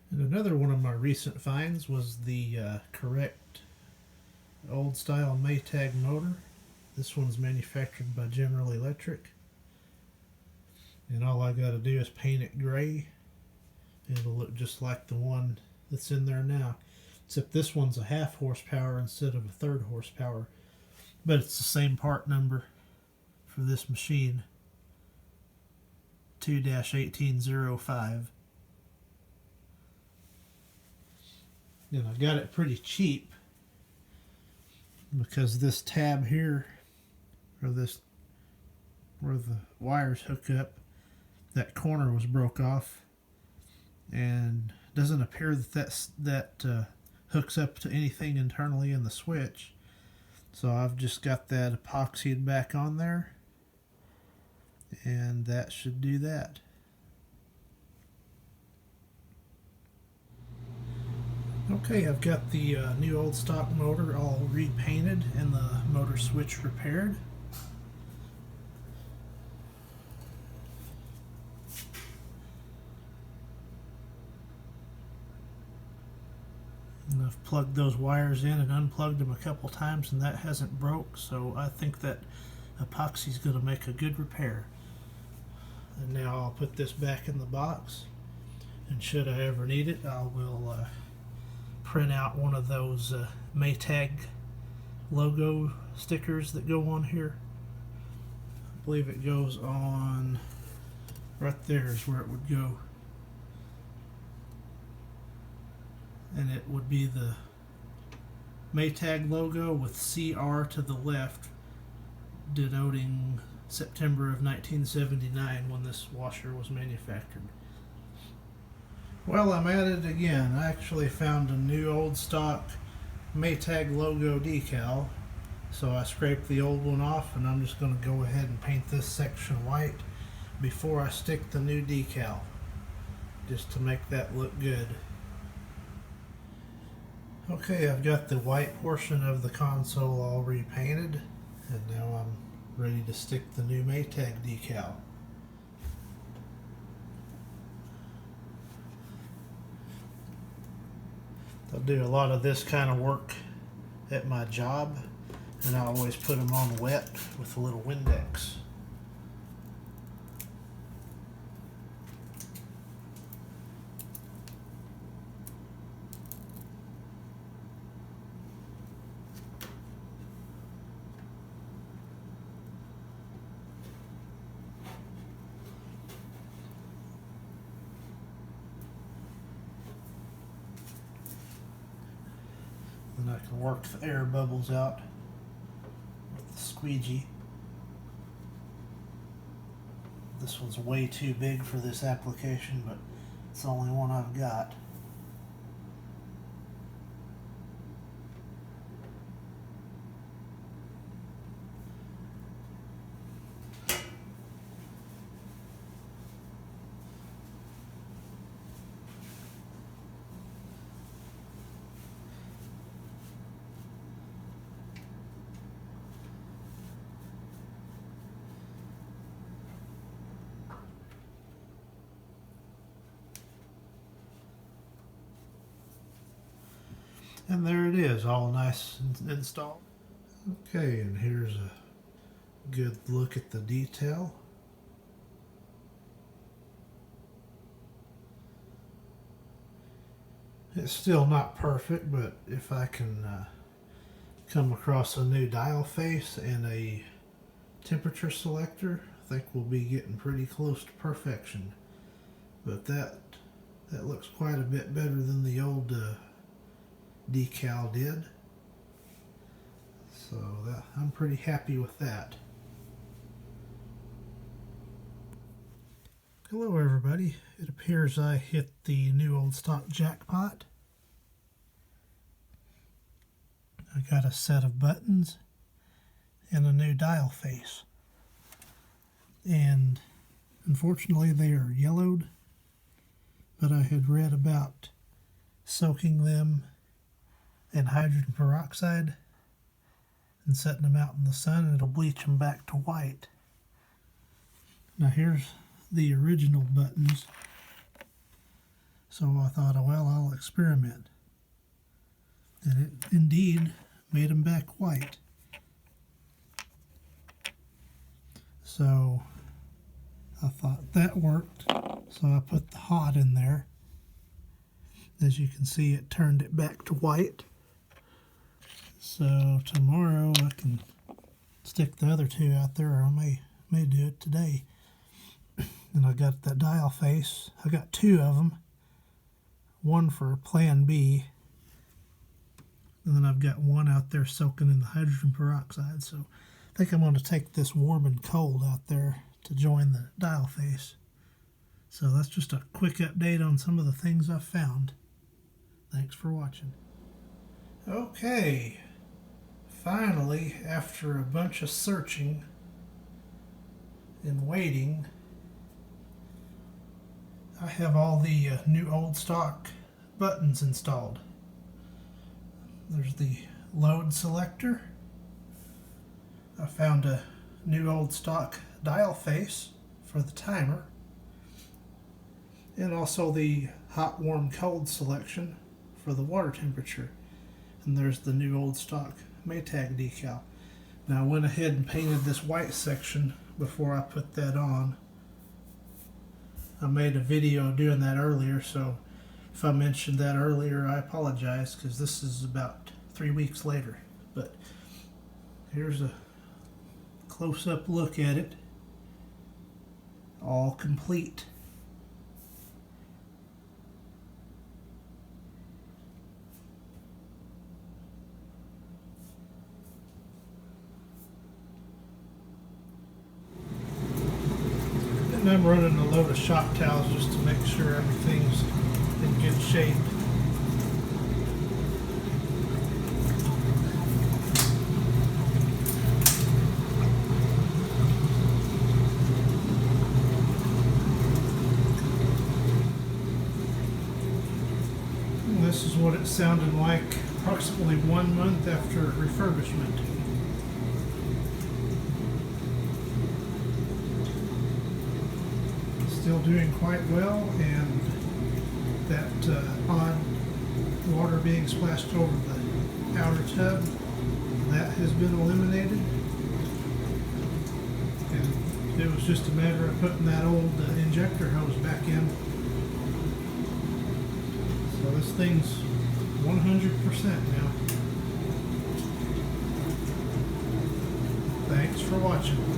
And another one of my recent finds was the correct old style Maytag motor. This one's manufactured by General Electric. And all I got to do is paint it gray. It'll look just like the one that's in there now. Except this one's a half horsepower instead of a third horsepower. But it's the same part number for this machine. 2-1805. And I got it pretty cheap because this tab here, or this where the wires hook up, that corner was broke off, and it doesn't appear that hooks up to anything internally in the switch. So I've just got that epoxied back on there, and that should do that. Okay, I've got the new old stock motor all repainted and the motor switch repaired. And I've plugged those wires in and unplugged them a couple times, and that hasn't broke, so I think that epoxy is going to make a good repair. And now I'll put this back in the box, and should I ever need it, I will print out one of those Maytag logo stickers that go on here. I believe it goes on right there is where it would go, and it would be the Maytag logo with CR to the left, denoting September of 1979 when this washer was manufactured. Well, I'm at it again. I actually found a new old stock Maytag logo decal. So I scraped the old one off, and I'm just going to go ahead and paint this section white before I stick the new decal, just to make that look good. Okay, I've got the white portion of the console all repainted, and now I'm ready to stick the new Maytag decal. I do a lot of this kind of work at my job, and I always put them on wet with a little Windex. And I can work the air bubbles out with the squeegee. This one's way too big for this application, but it's the only one I've got. And there it is, all nice and installed. Okay, and here's a good look at the detail. It's still not perfect, but if I can come across a new dial face and a temperature selector, I think we'll be getting pretty close to perfection. But that looks quite a bit better than the old decal did, so I'm pretty happy with that. Hello everybody, it appears I hit the new old stock jackpot. I got a set of buttons and a new dial face, and unfortunately they are yellowed, but I had read about soaking them in hydrogen peroxide and setting them out in the sun, and it'll bleach them back to white. Now here's the original buttons. So I thought, well, I'll experiment. And it indeed made them back white. So I thought that worked. So I put the hot in there. As you can see, it turned it back to white. So tomorrow I can stick the other two out there, or I may do it today. And I got that dial face. I got two of them. One for plan B. And then I've got one out there soaking in the hydrogen peroxide. So I think I'm going to take this warm and cold out there to join the dial face. So that's just a quick update on some of the things I've found. Thanks for watching. Okay, finally, after a bunch of searching and waiting, I have all the new old stock buttons installed. There's the load selector. I found a new old stock dial face for the timer, and also the hot, warm, cold selection for the water temperature. And there's the new old stock Maytag decal. Now I went ahead and painted this white section before I put that on. I made a video doing that earlier, so if I mentioned that earlier, I apologize, because this is about 3 weeks later. But here's a close-up look at it. All complete. And I'm running a load of shop towels just to make sure everything's in good shape. And this is what it sounded like approximately 1 month after refurbishment. Still doing quite well, and that odd water being splashed over the outer tub, that has been eliminated. And it was just a matter of putting that old injector hose back in. So this thing's 100% now. Thanks for watching.